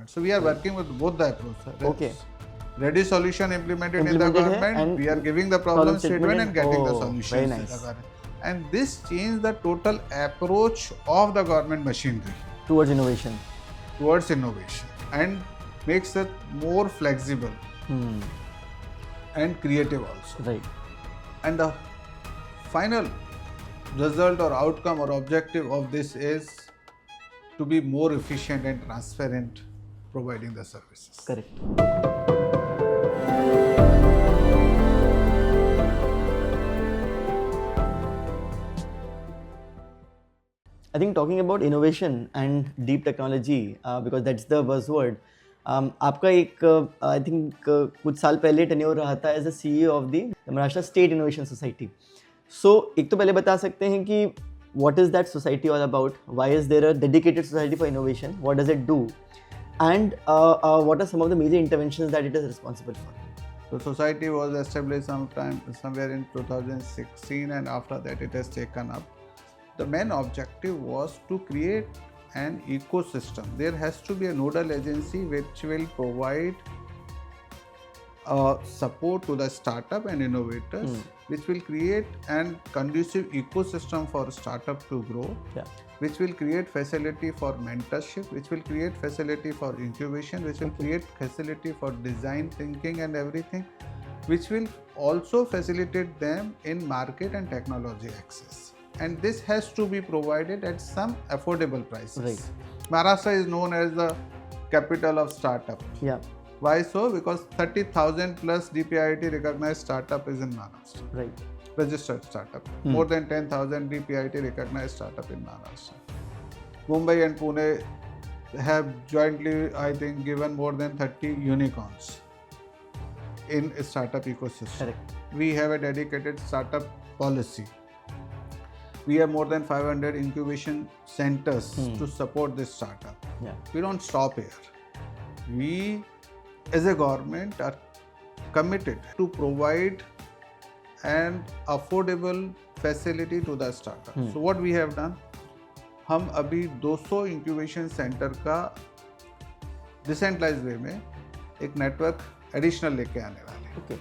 government. So we are working with both the approach. Okay. Ready solution implemented in the Implemented government. and We are giving the problem statement and getting the solutions very in the nice. government. And this changed the total approach of the government machinery Towards innovation. And makes it more flexible and creative also. Right. And the final result or outcome or objective of this is to be more efficient and transparent providing the services. Correct. I think talking about innovation and deep technology, because that's the buzzword. आपका एक I think कुछ साल पहले tenure रहा था as a CEO of the Maharashtra state innovation society. So एक तो पहले बता सकते हैं कि what is that society all about? Why is there a dedicated society for innovation? What does it do? And what are some of the major interventions that it is responsible for? The society was established somewhere in 2016, and after that it has taken up. The main objective was to create an ecosystem. There has to be a nodal agency which will provide support to the startup and innovators, which will create an conducive ecosystem for startup to grow, which will create facility for mentorship, which will create facility for incubation, which will create facility for design thinking and everything, which will also facilitate them in market and technology access. And this has to be provided at some affordable prices. Right. Maharashtra is known as the capital of startup. Yeah. Why so? Because 30,000 plus DPIIT recognized startup is in Maharashtra. Right. Registered startup. More than 10,000 DPIIT recognized startup in Maharashtra. Mumbai and Pune have jointly, I think, given more than 30 unicorns in a startup ecosystem. Correct. We have a dedicated startup policy. We have more than 500 incubation centers to support this startup. Yeah. We don't stop here. We as a government are committed to provide an affordable facility to the startup. So what we have done, हम अभी 200 incubation centre का decentralised वे में एक network additional लेके आने वाले हैं. Okay.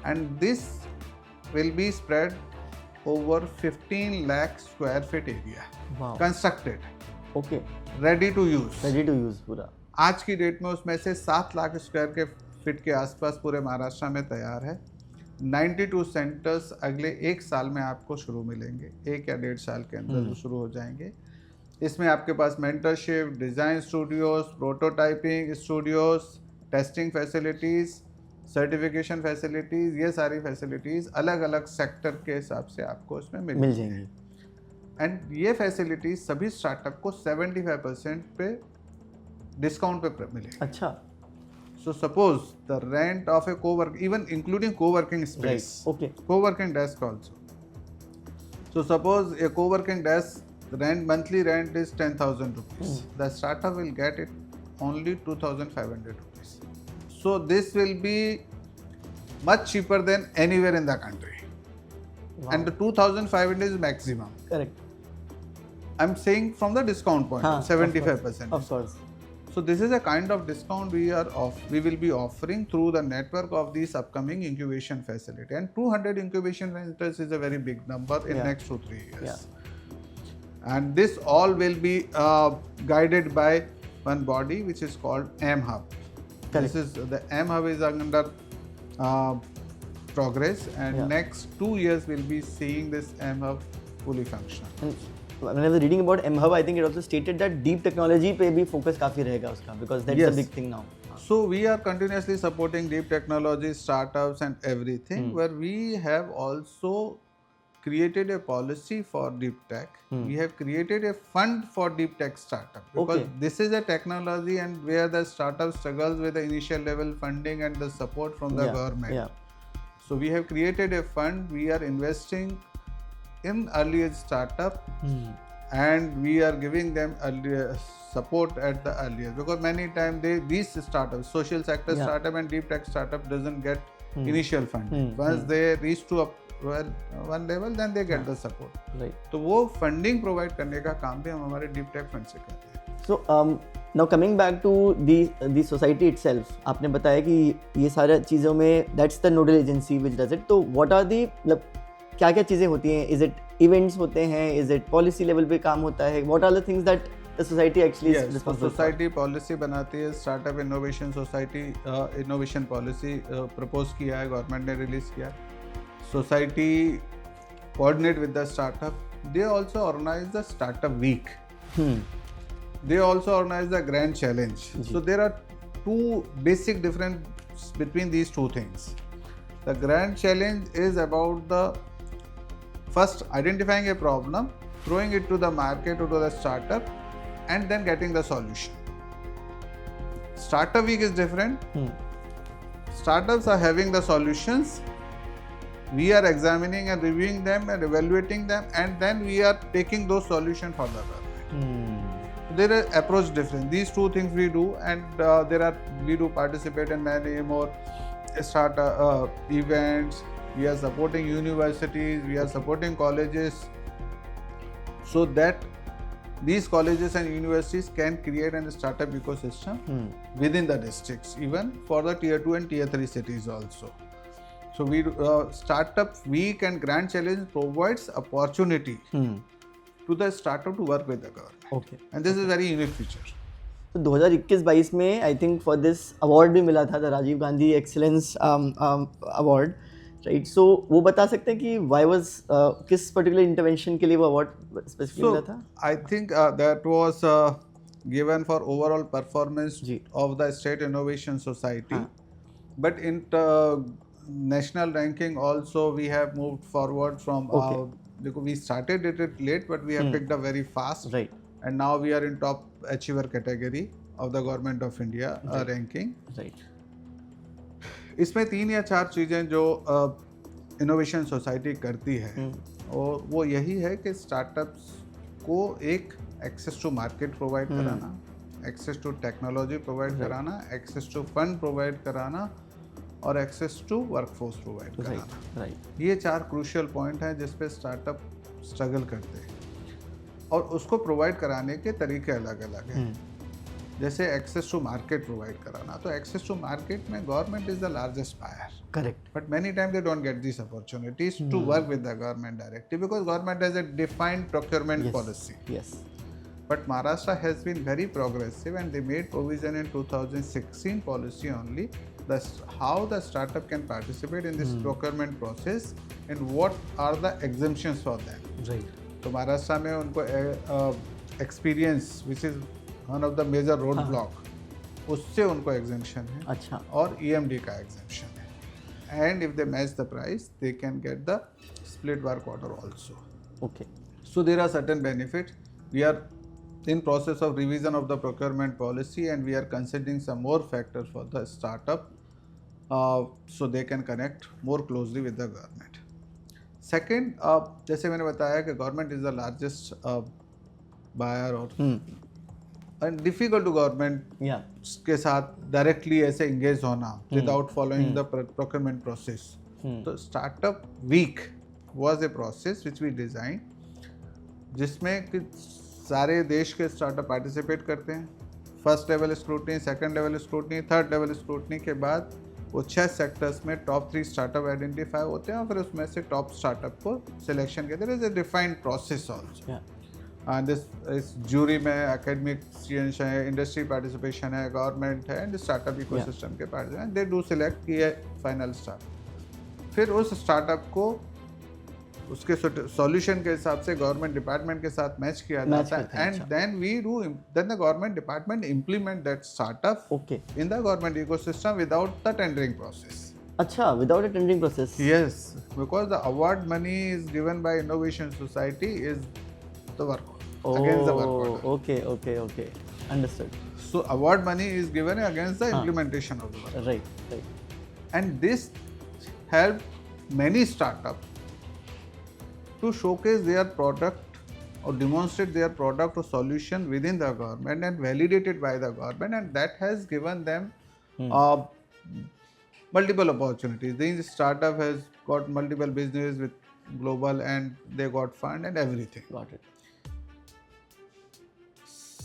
And this will be spread over 15 lakh square feet area. Wow. Constructed. Okay. Ready to use. Ready to use पूरा. आज की डेट में उसमें से 7 लाख स्क्वायर के फीट के आसपास पूरे महाराष्ट्र में तैयार है. 92 सेंटर्स अगले 1 साल में आपको शुरू मिलेंगे. 1 या 1.5 साल के अंदर वो शुरू हो जाएंगे. इसमें आपके पास mentorship, design studios, prototyping studios, testing facilities, certification facilities, ये सारी फैसिलिटीज़ अलग अलग सेक्टर के हिसाब से आपको इसमें मिल जाएंगी. एंड ये फैसिलिटीज़ सभी स्टार्टअप को 75% पे डिस्काउंट पे मिलेगी. अच्छा. So suppose the rent of A Cowork, even including coworking space, Okay. Coworking desk also. So suppose A coworking desk rent, monthly rent is 10,000 rupees. The startup will get it only 2,500 rupees. So this will be much cheaper than anywhere in the country. Wow. And the 2,500 is maximum. Correct. I'm saying from the discount point, 75%. Of course. So this is a kind of discount we will be offering through the network of these upcoming incubation facility. And 200 incubation centers is a very big number in next 2-3 years. Yeah. And this all will be guided by one body which is called M-Hub. Correct. This is the M-Hub is under progress, and next 2 years we'll be seeing this M-Hub fully functional. And when I was reading about M-Hub, I think it also stated that deep technology पे भी focus काफी रहेगा उसका, because that's the big thing now. So we are continuously supporting deep technology startups and everything, where we have also created a policy for deep tech. We have created a fund for deep tech startup, because this is a technology and where the startup struggles with the initial level funding and the support from the government. Yeah. So we have created a fund. We are investing in early age startup, and we are giving them support at the earliest, because many times these startups, social sector startup and deep tech startup doesn't get initial funding. Once they reach to one level, then they get the support. Right. तो वो funding provide करने का काम भी हम हमारे deep tech fund से करते हैं. So now coming back to the society itself, आपने बताया कि ये सारा चीज़ों में that's the nodal agency which does it, तो व्हाट आर दी, मतलब क्या क्या चीज़ें होती हैं? इज इट इवेंट्स होते हैं, इज इट पॉलिसी लेवल पे काम होता है, what are the things that the society actually is responsible for? Society policy बनाती है, startup innovation society innovation policy propose किया है, गवर्नमेंट ने रिलीज किया। Society coordinate with the startup, they also organise the startup week, they also organize the grand challenge. So there are two basic difference between these two things. The grand challenge is about the first identifying a problem, throwing it to the market or to the startup, and then getting the solution. Startup week is different. Startups are having the solutions, we are examining and reviewing them and evaluating them, and then we are taking those solutions for the government. There are approach different. These two things we do, and we do participate in many more events. We are supporting universities, we are supporting colleges, so that these colleges and universities can create a startup ecosystem within the districts, even for the tier 2 and tier 3 cities also. So we startup week and grand challenge provides opportunity to the startup to work with the government. Okay. And this is a very unique feature. तो 2021-22 में I think for this award भी मिला था, the Rajiv Gandhi excellence award, right? So वो बता सकते हैं कि व्हाई वाज, किस पर्टिकुलर इंटरवेंशन के लिए वो अवार्ड स्पेसिफिकली मिला था? I think that was given for overall performance of the state innovation society, but in national ranking also we have moved forward from because we started it late, but we have picked up very fast, right? And now we are in top achiever category of the government of India ranking, right? इसमें 3 या 4 चीज़ें जो innovation society करती है और वो यही है कि स्टार्टअप्स को एक एक्सेस टू मार्केट प्रोवाइड कराना, एक्सेस टू टेक्नोलॉजी प्रोवाइड कराना, एक्सेस टू फंड प्रोवाइड कराना और एक्सेस टू वर्कफोर्स प्रोवाइड कराना। ये 4 क्रूशियल पॉइंट हैं जिस पे स्टार्टअप स्ट्रगल करते हैं और उसको प्रोवाइड कराने के तरीके अलग अलग हैं। जैसे एक्सेस टू मार्केट प्रोवाइड कराना, तो एक्सेस टू मार्केट में government is the largest buyer, correct, but many time they don't get this opportunities to work with the government directly because government has a defined procurement policy. Yes, but Maharashtra has been very progressive and they made provision in 2016 policy only how the startup can participate in this procurement process and what are the exemptions for them, right? तो महाराष्ट्र में उनको experience which is one of the major road block, उससे उनको exemption है। अच्छा, और EMD का exemption है, and if they match the price they can get the split work order also. Okay, so there are certain benefits. We are in process of revision of the procurement policy and we are considering some more factors for the startup so they can connect more closely with the government. Second, जैसे मैंने बताया कि government is the largest buyer और and difficult to government के साथ directly ऐसे engage होना without following the procurement process. तो startup week was a process which we designed जिसमें कि सारे देश के स्टार्टअप पार्टिसिपेट करते हैं। First level scrutiny, second level scrutiny, third level scrutiny के बाद वो 6 सेक्टर्स में टॉप 3 स्टार्टअप आइडेंटिफाई होते हैं और फिर उसमें से टॉप स्टार्टअप को सिलेक्शन के there is a defined process also. And इस जूरी में एकेडमिक्स है, इंडस्ट्री पार्टिसिपेशन है, गवर्नमेंट है एंड स्टार्टअप इकोसिस्टम के पार्टिसिपेंट, दे डू सिलेक्ट कि ये फाइनल स्टार्टअप। फिर उस स्टार्टअप को उसके सॉल्यूशन के हिसाब से गवर्नमेंट डिपार्टमेंट के साथ मैच किया जाता है and then the government department implement that startup in the government ecosystem without the tendering process. अच्छा, without a tendering process? Yes, because the award money is given by innovation society is the work against the work. Okay, understood. So award money is given against the implementation of the work, right. And this help many startup to showcase their product or demonstrate their product or solution within the government and validated by the government, and that has given them multiple opportunities. This startup has got multiple business with global and they got fund and everything. Got it.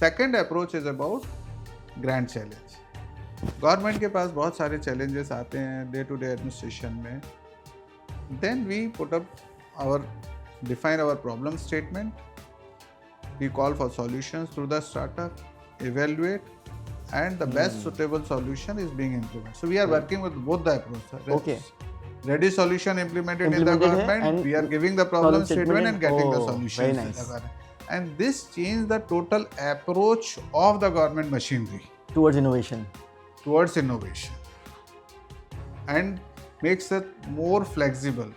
Second approach is about grand challenge. Government के पास बहुत सारे challenges आते हैं day to day administration में। Then we put up our define our problem statement, we call for solutions through the startup, evaluate, and the best suitable solution is being implemented. So we are working with both the approaches. Okay. Ready solution implemented in the Implemented hai, government, and we are giving the problem statement and getting the oh, solutions. very in nice. the government. And this changed the total approach of the government machinery towards innovation. And makes it more flexible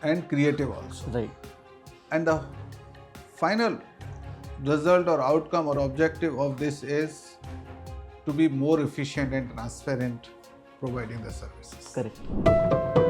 and creative also. Right. And the final result or outcome or objective of this is to be more efficient and transparent providing the services. Correct.